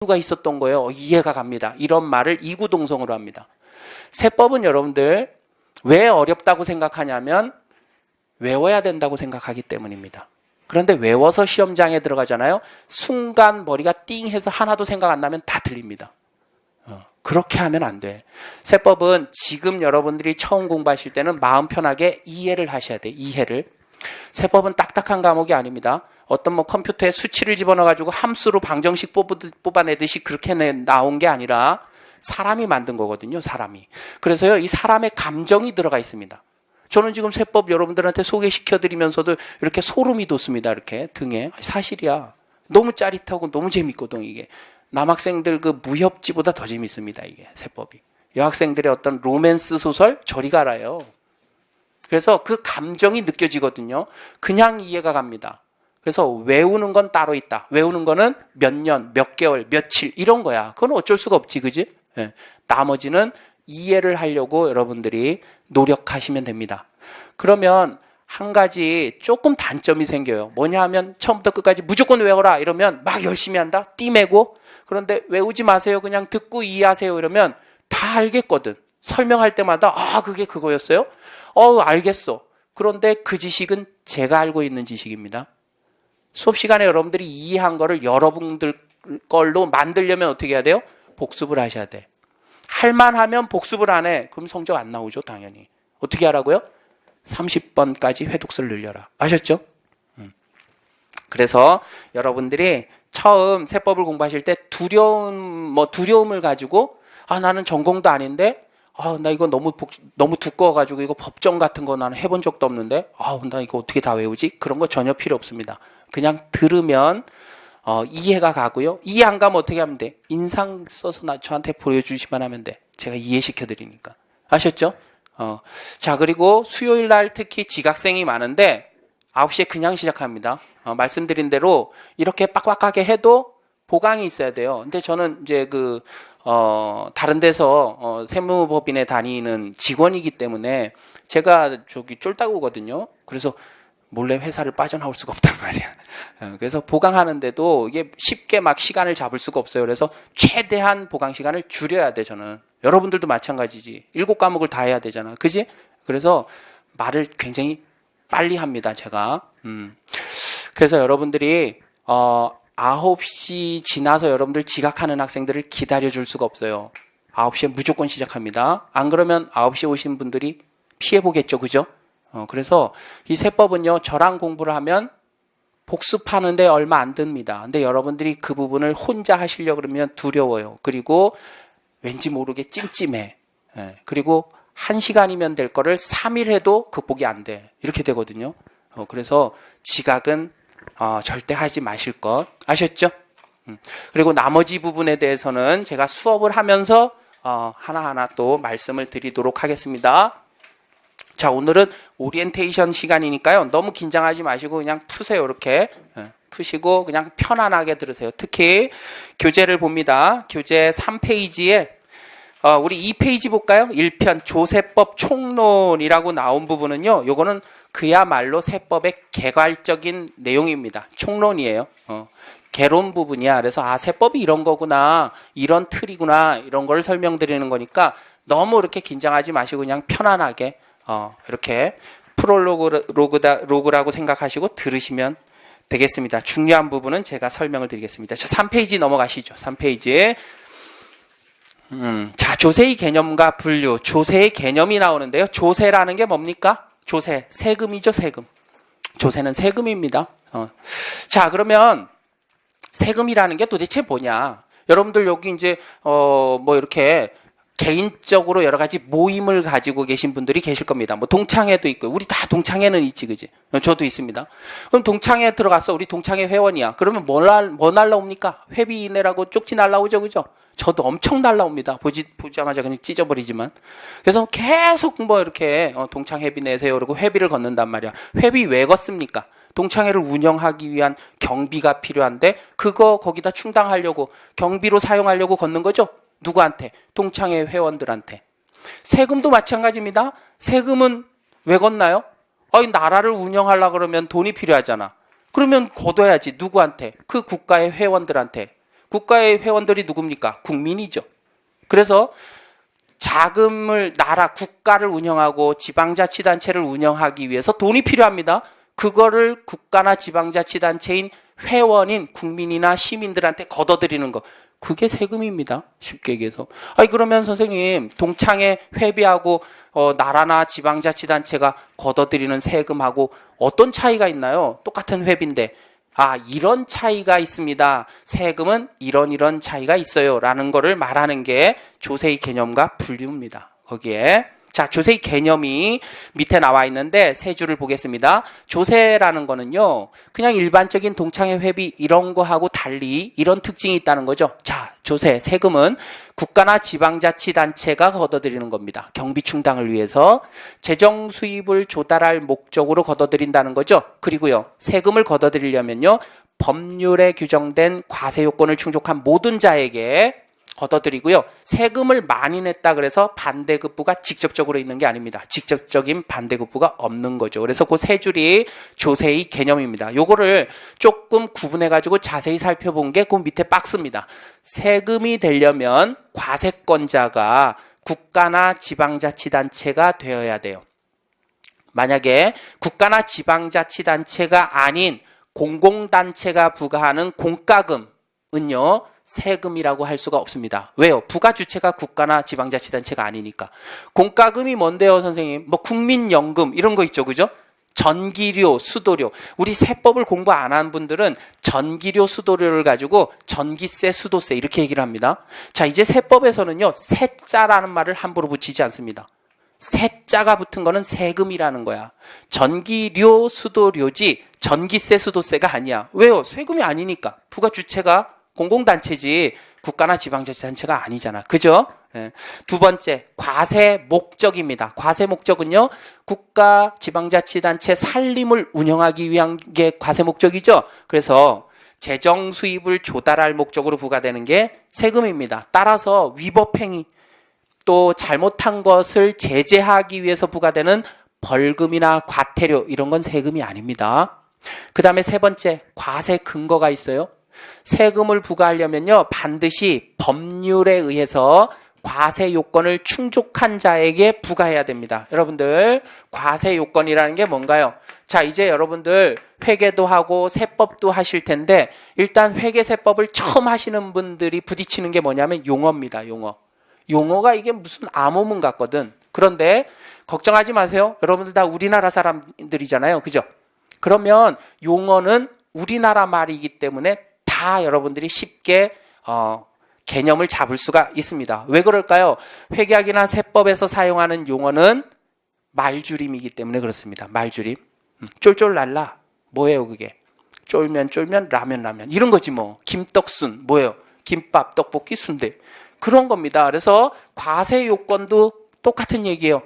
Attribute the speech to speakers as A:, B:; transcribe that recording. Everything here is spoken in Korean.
A: 이유가 있었던 거예요. 이해가 갑니다. 이런 말을 이구동성으로 합니다. 세법은 여러분들 왜 어렵다고 생각하냐면 외워야 된다고 생각하기 때문입니다. 그런데 외워서 시험장에 들어가잖아요. 순간 머리가 띵해서 하나도 생각 안 나면 다 틀립니다. 그렇게 하면 안 돼. 세법은 지금 여러분들이 처음 공부하실 때는 마음 편하게 이해를 하셔야 돼. 이해를. 세법은 딱딱한 과목이 아닙니다. 어떤 컴퓨터에 수치를 집어넣어가지고 함수로 방정식 뽑아내듯이 그렇게 나온 게 아니라 사람이 만든 거거든요. 사람이. 그래서요, 이 사람의 감정이 들어가 있습니다. 저는 지금 세법 여러분들한테 소개시켜드리면서도 이렇게 소름이 돋습니다. 이렇게 등에. 사실이야. 너무 짜릿하고 너무 재밌거든, 이게. 남학생들 그 무협지보다 더 재밌습니다, 이게 세법이. 여학생들의 어떤 로맨스 소설 저리 가라요. 그래서 그 감정이 느껴지거든요. 그냥 이해가 갑니다. 그래서 외우는 건 따로 있다. 외우는 거는 몇 년, 몇 개월, 며칠 이런 거야. 그건 어쩔 수가 없지, 그지? 네. 나머지는 이해를 하려고 여러분들이 노력하시면 됩니다. 그러면 한 가지 조금 단점이 생겨요. 뭐냐 하면 처음부터 끝까지 무조건 외워라 이러면 막 열심히 한다. 띠매고. 그런데 외우지 마세요. 그냥 듣고 이해하세요. 이러면 다 알겠거든. 설명할 때마다 그게 그거였어요? 알겠어. 그런데 그 지식은 제가 알고 있는 지식입니다. 수업 시간에 여러분들이 이해한 거를 여러분들 걸로 만들려면 어떻게 해야 돼요? 복습을 하셔야 돼. 할만하면 복습을 안 해. 그럼 성적 안 나오죠, 당연히. 어떻게 하라고요? 30번까지 회독수를 늘려라. 아셨죠? 그래서 여러분들이 처음 세법을 공부하실 때 두려움을 가지고 나는 전공도 아닌데 나 이거 너무 두꺼워가지고 이거 법정 같은 거 나는 해본 적도 없는데 나 이거 어떻게 다 외우지? 그런 거 전혀 필요 없습니다. 그냥 들으면 이해가 가고요. 이해 안 가면 어떻게 하면 돼? 인상 써서 저한테 보여주시면 하면 돼. 제가 이해시켜 드리니까. 아셨죠? 자, 그리고 수요일 날 특히 지각생이 많은데 9시에 그냥 시작합니다. 말씀드린 대로 이렇게 빡빡하게 해도 보강이 있어야 돼요. 근데 저는 이제 다른 데서 세무법인에 다니는 직원이기 때문에 제가 쫄따구거든요. 그래서 몰래 회사를 빠져나올 수가 없단 말이야. 그래서 보강하는데도 이게 쉽게 막 시간을 잡을 수가 없어요. 그래서 최대한 보강 시간을 줄여야 돼, 저는. 여러분들도 마찬가지지. 7과목을 다 해야 되잖아. 그지? 그래서 말을 굉장히 빨리 합니다, 제가. 그래서 여러분들이 9시 지나서 여러분들 지각하는 학생들을 기다려줄 수가 없어요. 9시에 무조건 시작합니다. 안 그러면 9시에 오신 분들이 피해보겠죠, 그죠? 그래서 이 세법은요, 저랑 공부를 하면 복습하는데 얼마 안 듭니다. 근데 여러분들이 그 부분을 혼자 하시려고 그러면 두려워요. 그리고 왠지 모르게 찜찜해. 그리고 1시간이면 될 거를 3일 해도 극복이 안 돼. 이렇게 되거든요. 그래서 지각은 절대 하지 마실 것. 아셨죠? 그리고 나머지 부분에 대해서는 제가 수업을 하면서 하나하나 또 말씀을 드리도록 하겠습니다. 자, 오늘은 오리엔테이션 시간이니까요. 너무 긴장하지 마시고 그냥 푸세요. 이렇게 푸시고 그냥 편안하게 들으세요. 특히 교재를 봅니다. 교재 3페이지에 우리 2페이지 볼까요? 1편 조세법 총론이라고 나온 부분은요. 요거는 그야말로 세법의 개괄적인 내용입니다. 총론이에요. 개론 부분이야. 그래서 세법이 이런 거구나, 이런 틀이구나, 이런 걸 설명드리는 거니까 너무 이렇게 긴장하지 마시고 그냥 편안하게 이렇게 프롤로그라고 생각하시고 들으시면 되겠습니다. 중요한 부분은 제가 설명을 드리겠습니다. 자, 3페이지 넘어가시죠. 3페이지. 자, 조세의 개념과 분류. 조세의 개념이 나오는데요. 조세라는 게 뭡니까? 조세, 세금이죠, 세금. 조세는 세금입니다. 자, 그러면 세금이라는 게 도대체 뭐냐? 여러분들 여기 이제 이렇게 개인적으로 여러 가지 모임을 가지고 계신 분들이 계실 겁니다. 동창회도 있고, 우리 다 동창회는 있지, 그지? 저도 있습니다. 그럼 동창회 들어갔어. 우리 동창회 회원이야. 그러면 뭐 날라옵니까? 회비 내라고 쪽지 날라오죠, 그죠? 저도 엄청 날라옵니다. 보자마자 그냥 찢어버리지만. 그래서 계속 이렇게 동창회비 내세요. 그러고 회비를 걷는단 말이야. 회비 왜 걷습니까? 동창회를 운영하기 위한 경비가 필요한데, 거기다 충당하려고, 경비로 사용하려고 걷는 거죠? 누구한테? 동창회 회원들한테. 세금도 마찬가지입니다. 세금은 왜 걷나요? 나라를 운영하려고 그러면 돈이 필요하잖아. 그러면 걷어야지. 누구한테? 그 국가의 회원들한테. 국가의 회원들이 누굽니까? 국민이죠. 그래서 자금을 국가를 운영하고 지방자치단체를 운영하기 위해서 돈이 필요합니다. 그거를 국가나 지방자치단체인 회원인 국민이나 시민들한테 걷어들이는 거. 그게 세금입니다. 쉽게 얘기해서. 그러면 선생님, 동창회 회비하고 나라나 지방자치단체가 걷어들이는 세금하고 어떤 차이가 있나요? 똑같은 회비인데. 이런 차이가 있습니다. 세금은 이런 차이가 있어요. 라는 거를 말하는 게 조세의 개념과 분류입니다. 거기에. 자, 조세의 개념이 밑에 나와 있는데 세 줄을 보겠습니다. 조세라는 거는요, 그냥 일반적인 동창회 회비 이런 거하고 달리 이런 특징이 있다는 거죠. 자, 조세, 세금은 국가나 지방자치단체가 걷어들이는 겁니다. 경비 충당을 위해서 재정 수입을 조달할 목적으로 걷어들인다는 거죠. 그리고요, 세금을 걷어들이려면요, 법률에 규정된 과세 요건을 충족한 모든 자에게 걷어들이고요. 세금을 많이 냈다 그래서 반대급부가 직접적으로 있는 게 아닙니다. 직접적인 반대급부가 없는 거죠. 그래서 그 세 줄이 조세의 개념입니다. 요거를 조금 구분해가지고 자세히 살펴본 게 그 밑에 박스입니다. 세금이 되려면 과세권자가 국가나 지방자치단체가 되어야 돼요. 만약에 국가나 지방자치단체가 아닌 공공단체가 부과하는 공과금은요, 세금이라고 할 수가 없습니다. 왜요? 부가 주체가 국가나 지방자치단체가 아니니까. 공과금이 뭔데요, 선생님? 국민연금 이런 거 있죠, 그죠? 전기료, 수도료. 우리 세법을 공부 안 한 분들은 전기료, 수도료를 가지고 전기세, 수도세 이렇게 얘기를 합니다. 자, 이제 세법에서는요, 세자라는 말을 함부로 붙이지 않습니다. 세자가 붙은 거는 세금이라는 거야. 전기료, 수도료지 전기세, 수도세가 아니야. 왜요? 세금이 아니니까. 부가 주체가 공공단체지 국가나 지방자치단체가 아니잖아. 그죠? 네. 두 번째, 과세 목적입니다. 과세 목적은요, 국가, 지방자치단체 살림을 운영하기 위한 게 과세 목적이죠. 그래서 재정 수입을 조달할 목적으로 부과되는 게 세금입니다. 따라서 위법행위, 또 잘못한 것을 제재하기 위해서 부과되는 벌금이나 과태료 이런 건 세금이 아닙니다. 그 다음에 세 번째, 과세 근거가 있어요. 세금을 부과하려면요, 반드시 법률에 의해서 과세 요건을 충족한 자에게 부과해야 됩니다. 여러분들, 과세 요건이라는 게 뭔가요? 자, 이제 여러분들 회계도 하고 세법도 하실 텐데, 일단 회계 세법을 처음 하시는 분들이 부딪히는 게 뭐냐면 용어입니다. 용어가 이게 무슨 암호문 같거든. 그런데 걱정하지 마세요. 여러분들 다 우리나라 사람들이잖아요. 그죠? 그러면 용어는 우리나라 말이기 때문에 다 여러분들이 쉽게 개념을 잡을 수가 있습니다. 왜 그럴까요? 회계학이나 세법에서 사용하는 용어는 말줄임이기 때문에 그렇습니다. 말줄임. 쫄쫄랄라. 뭐예요 그게? 쫄면 라면 이런 거지 뭐. 김떡순 뭐예요? 김밥, 떡볶이, 순대. 그런 겁니다. 그래서 과세 요건도 똑같은 얘기예요.